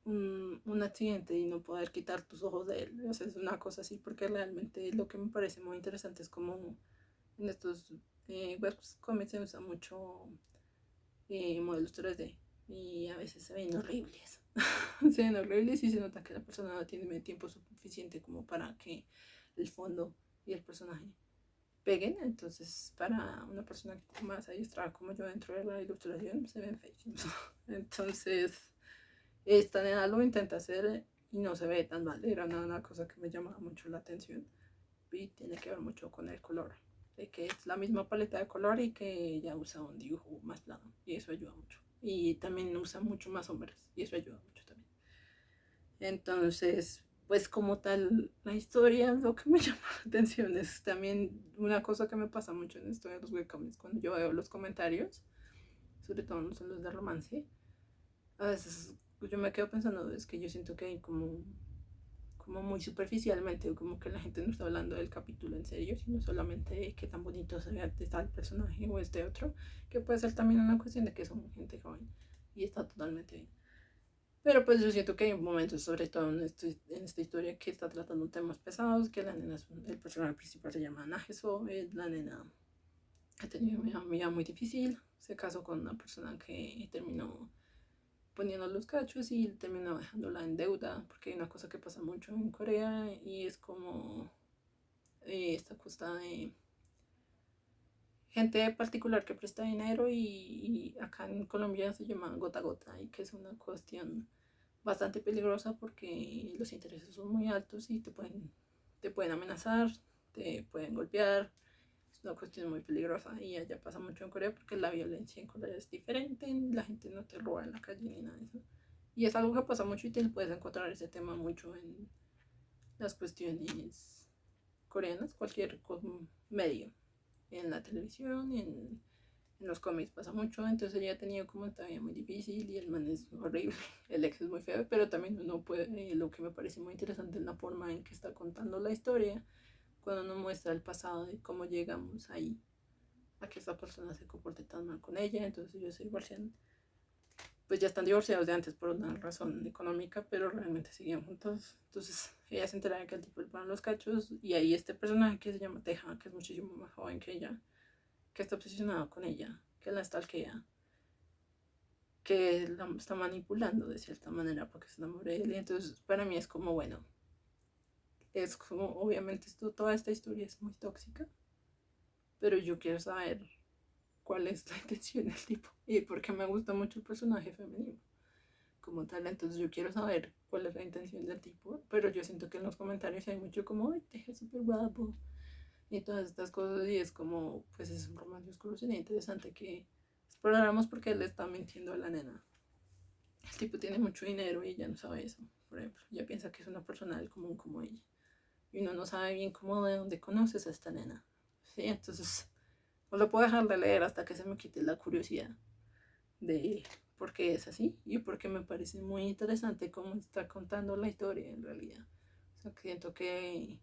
un accidente y no poder quitar tus ojos de él. O sea, es una cosa así, porque realmente lo que me parece muy interesante es como en estos webcomics se usa mucho modelos 3D y a veces se ven horribles. Se ven horribles y se nota que la persona no tiene tiempo suficiente como para que el fondo y el personaje peguen. Entonces, para una persona que más adiestrada como yo dentro de la ilustración, se ven feísimos. Entonces, esta nena lo intenta hacer y no se ve tan mal. Era una cosa que me llamaba mucho la atención y tiene que ver mucho con el color, de que es la misma paleta de color y que ella usa un dibujo más plano y eso ayuda mucho. Y también usa mucho más sombras y eso ayuda mucho también. Entonces, pues como tal, la historia, lo que me llama la atención es también una cosa que me pasa mucho en esto de los webcomics, cuando yo veo los comentarios, sobre todo no son los de romance, a veces yo me quedo pensando, es que yo siento que hay como muy superficialmente, como que la gente no está hablando del capítulo en serio, sino solamente de qué tan bonito se ve de tal personaje o este otro, que puede ser también una cuestión de que son gente joven y está totalmente bien. Pero pues yo siento que hay momentos, sobre todo en esta historia, que está tratando temas pesados, que la nena, el personaje principal se llama Nageso, la nena ha tenido una vida muy difícil, se casó con una persona que terminó poniendo los cachos y terminó dejándola en deuda, porque hay una cosa que pasa mucho en Corea y es como esta cosa de gente particular que presta dinero y acá en Colombia se llama gota a gota y que es una cuestión bastante peligrosa porque los intereses son muy altos y te pueden amenazar, te pueden golpear. Es una cuestión muy peligrosa y allá pasa mucho en Corea porque la violencia en Corea es diferente, la gente no te roba en la calle ni nada de eso. Y es algo que pasa mucho y te puedes encontrar ese tema mucho en las cuestiones coreanas, cualquier medio, en la televisión, en los cómics pasa mucho, entonces ella ha tenido como esta vida muy difícil y el man es horrible, el ex es muy feo, pero también uno puede, lo que me parece muy interesante es la forma en que está contando la historia, cuando nos muestra el pasado de cómo llegamos ahí, a que esa persona se comporte tan mal con ella, entonces ellos se divorcian, pues ya están divorciados de antes por una razón económica, pero realmente siguen juntos, entonces ella se entera de que el tipo le ponen los cachos y ahí este personaje que se llama Teja, que es muchísimo más joven que ella, que está obsesionado con ella, que la stalkea, que la está manipulando de cierta manera para que se enamore de él. Y entonces para mí es como, bueno, es como, obviamente toda esta historia es muy tóxica, pero yo quiero saber cuál es la intención del tipo y porque me gusta mucho el personaje femenino. como tal. Entonces yo quiero saber cuál es la intención del tipo, pero yo siento que en los comentarios hay mucho como, ay, te es súper guapo y todas estas cosas, y es como, pues es un romance oscuro, sería interesante que exploráramos porque él está mintiendo a la nena. El tipo tiene mucho dinero y ella no sabe eso, por ejemplo, ella piensa que es una persona del común como ella, y uno no sabe bien cómo de dónde conoces a esta nena, ¿sí? Entonces no lo puedo dejar de leer hasta que se me quite la curiosidad de por qué es así y porque me parece muy interesante cómo está contando la historia en realidad. O sea, siento que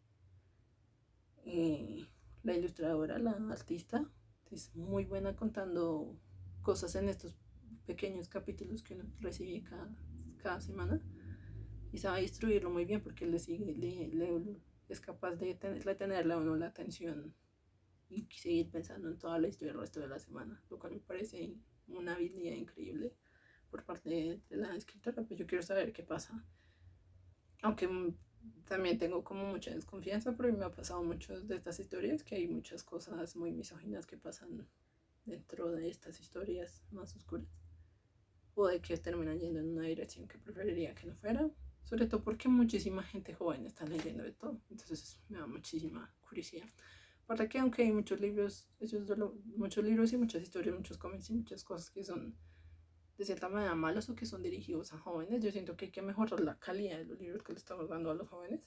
la ilustradora, la artista, es muy buena contando cosas en estos pequeños capítulos que uno recibe cada semana, y sabe distribuirlo muy bien porque le sigue, es capaz de tenerle a uno la atención y seguir pensando en toda la historia el resto de la semana, lo cual me parece una habilidad increíble por parte de la escritora. Pues yo quiero saber qué pasa, aunque también tengo como mucha desconfianza porque me ha pasado muchas de estas historias, que hay muchas cosas muy misóginas que pasan dentro de estas historias más oscuras, o de que terminan yendo en una dirección que preferiría que no fuera, sobre todo porque muchísima gente joven está leyendo de todo, entonces me da muchísima curiosidad. Aparte que aunque hay muchos libros, muchos libros y muchas historias, muchos cómics y muchas cosas que son de cierta manera malos o que son dirigidos a jóvenes, yo siento que hay que mejorar la calidad de los libros que le estamos dando a los jóvenes,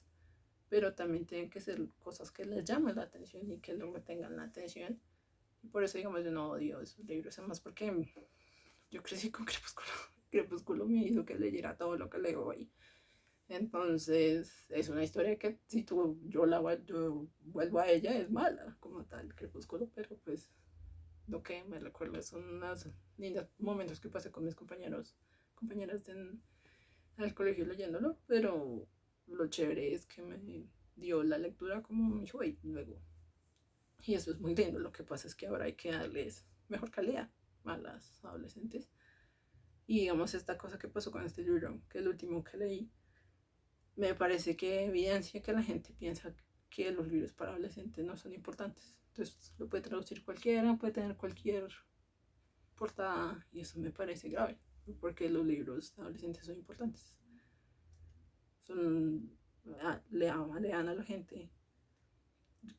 pero también tienen que ser cosas que les llamen la atención y que les retengan la atención. Y por eso, digamos, yo no odio esos libros, además porque yo crecí con Crepúsculo. Crepúsculo me hizo que leyera todo lo que leo hoy. Entonces, es una historia que si yo vuelvo a ella, es mala como tal, Crepúsculo, pero pues lo que me recuerda son unos lindos momentos que pasé con mis compañeras en el colegio leyéndolo, pero lo chévere es que me dio la lectura como mi hijo y luego. Y eso es muy lindo. Lo que pasa es que ahora hay que darles mejor calidad a las adolescentes. Y digamos, esta cosa que pasó con este libro, que es el último que leí, me parece que evidencia que la gente piensa que los libros para adolescentes no son importantes. Entonces lo puede traducir cualquiera, puede tener cualquier portada, y eso me parece grave, porque los libros adolescentes son importantes. Lean a la gente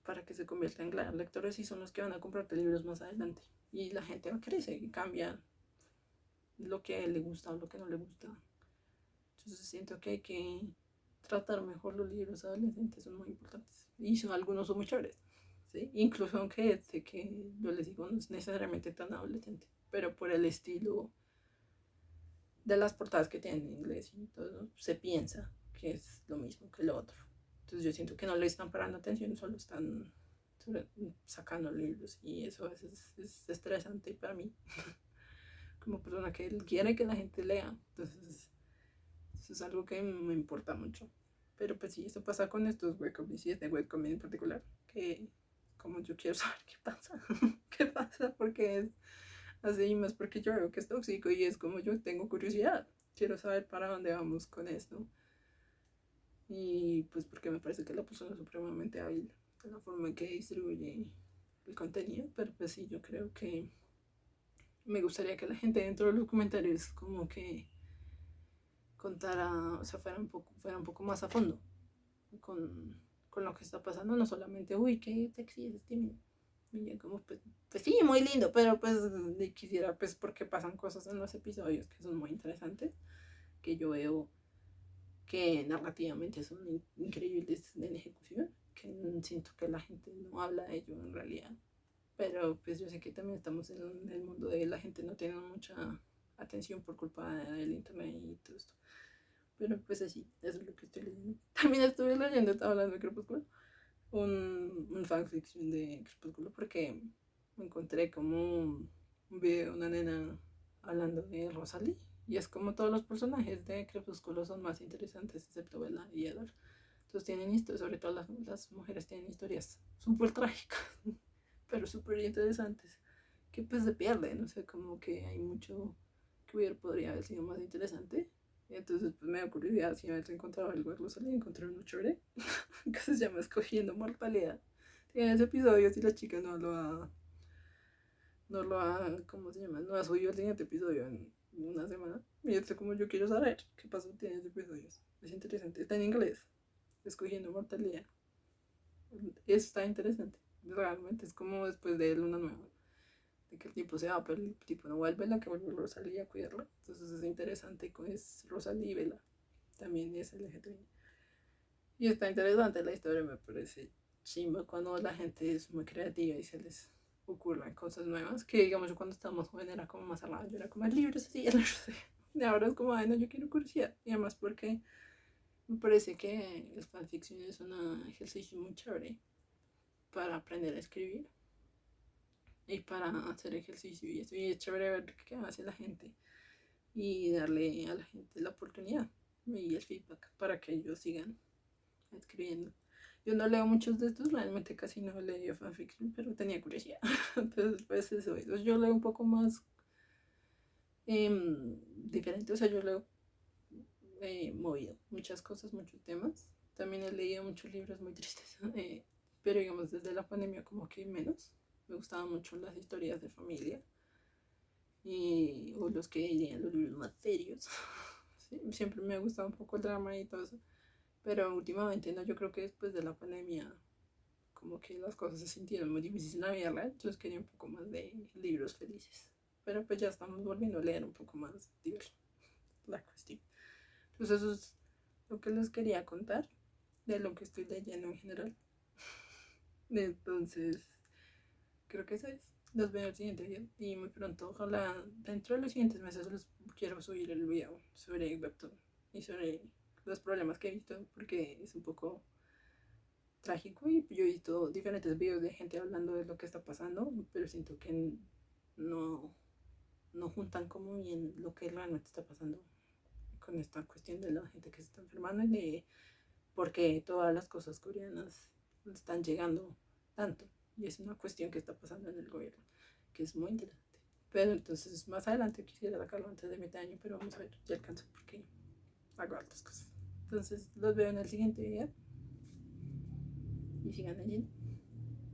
para que se convierta en lectores, y son los que van a comprarte libros más adelante. Y la gente crece y cambia lo que a él le gusta o lo que no le gusta. Entonces siento que hay que tratar mejor los libros adolescentes, son muy importantes. Y algunos son muy chéveres, ¿sí? Incluso aunque sé que yo les digo no es necesariamente tan adolescente, pero por el estilo de las portadas que tienen en inglés y todo, se piensa que es lo mismo que lo otro. Entonces yo siento que no le están parando atención, solo están sacando libros, y eso a veces es estresante para mí como persona que quiere que la gente lea. Entonces eso es algo que me importa mucho. Pero pues sí, eso pasa con estos webcomics y este webcomic en particular, que como yo quiero saber qué pasa, qué pasa, porque es así, más porque yo veo que es tóxico y es como yo tengo curiosidad, quiero saber para dónde vamos con esto. Y pues porque me parece que la persona es supremamente hábil en la forma en que distribuye el contenido, pero pues sí, yo creo que me gustaría que la gente dentro de los comentarios como que contara, o sea, fuera un poco más a fondo con lo que está pasando, no solamente, uy, qué sexy es este niño. Y como, pues sí, muy lindo, pero pues quisiera, pues, porque pasan cosas en los episodios que son muy interesantes, que yo veo que narrativamente son increíbles en ejecución, que siento que la gente no habla de ello en realidad. Pero pues yo sé que también estamos en el mundo de la gente no tiene mucha atención por culpa del internet y todo esto. Pero pues así, eso es lo que estoy leyendo. También estuve leyendo, estaba hablando de Crepúsculo, un fanfiction de Crepúsculo, porque me encontré como un video de una nena hablando de Rosalie, y es como todos los personajes de Crepúsculo son más interesantes, excepto Bella y Edward. Entonces tienen historias, sobre todo las mujeres tienen historias súper trágicas, pero súper interesantes, que pues se pierden, o sea, como que hay mucho que podría haber sido más interesante. Y entonces pues me dio curiosidad si había encontrado algo de Rosalie, encontré uno chévere que se llama Escogiendo Mortalidad. Tiene ese episodio si la chica no lo ha no lo ha, ¿cómo se llama? No ha subido el siguiente episodio en una semana. Y esto como yo quiero saber qué pasó, tiene episodios. Es interesante. Está en inglés, escogiendo mortalidad. Está interesante. Realmente es como después de Luna Nueva. De que el tipo se va, pero el tipo no vuelve, la que vuelve Rosalía a cuidarla. Entonces es interesante. Es Rosalía y Vela. También es LGTBI. Y está interesante la historia, me parece chimba cuando la gente es muy creativa y se les ocurren cosas nuevas. Que digamos, yo cuando estaba más joven era como más cerrada, yo era como el libro así, el libro así. Y ahora es como, ay, no, yo quiero curiosidad. Y además porque me parece que el fanfiction es un ejercicio muy chévere para aprender a escribir y para hacer ejercicio. Y eso y es chévere ver qué hace la gente y darle a la gente la oportunidad y el feedback para que ellos sigan escribiendo. Yo no leo muchos de estos, realmente casi no leo fanfiction, pero tenía curiosidad. Entonces, pues eso. Yo leo un poco más diferente, o sea, yo leo movido, muchas cosas, muchos temas. También he leído muchos libros muy tristes, pero digamos desde la pandemia como que menos. Me gustaban mucho las historias de familia o los que dirían los libros más serios. Sí, siempre me ha gustado un poco el drama y todo eso, pero últimamente no, yo creo que después de la pandemia como que las cosas se sintieron muy difíciles en la vida real, entonces quería un poco más de libros felices. Pero pues ya estamos volviendo a leer un poco más diverso la cuestión. Entonces eso es lo que les quería contar de lo que estoy leyendo en general. Entonces, creo que eso es. Los veo el siguiente video y muy pronto, ojalá dentro de los siguientes meses les quiero subir el video sobre Webtoon y sobre los problemas que he visto porque es un poco trágico y yo he visto diferentes videos de gente hablando de lo que está pasando, pero siento que no, no juntan como bien lo que realmente está pasando con esta cuestión de la gente que se está enfermando y de por qué todas las cosas coreanas están llegando tanto. Y es una cuestión que está pasando en el gobierno, que es muy interesante. Pero entonces más adelante quisiera sacarlo antes de mitad de año, pero vamos a ver, ya alcanzo porque hago otras cosas. Entonces los veo en el siguiente video y sigan allí.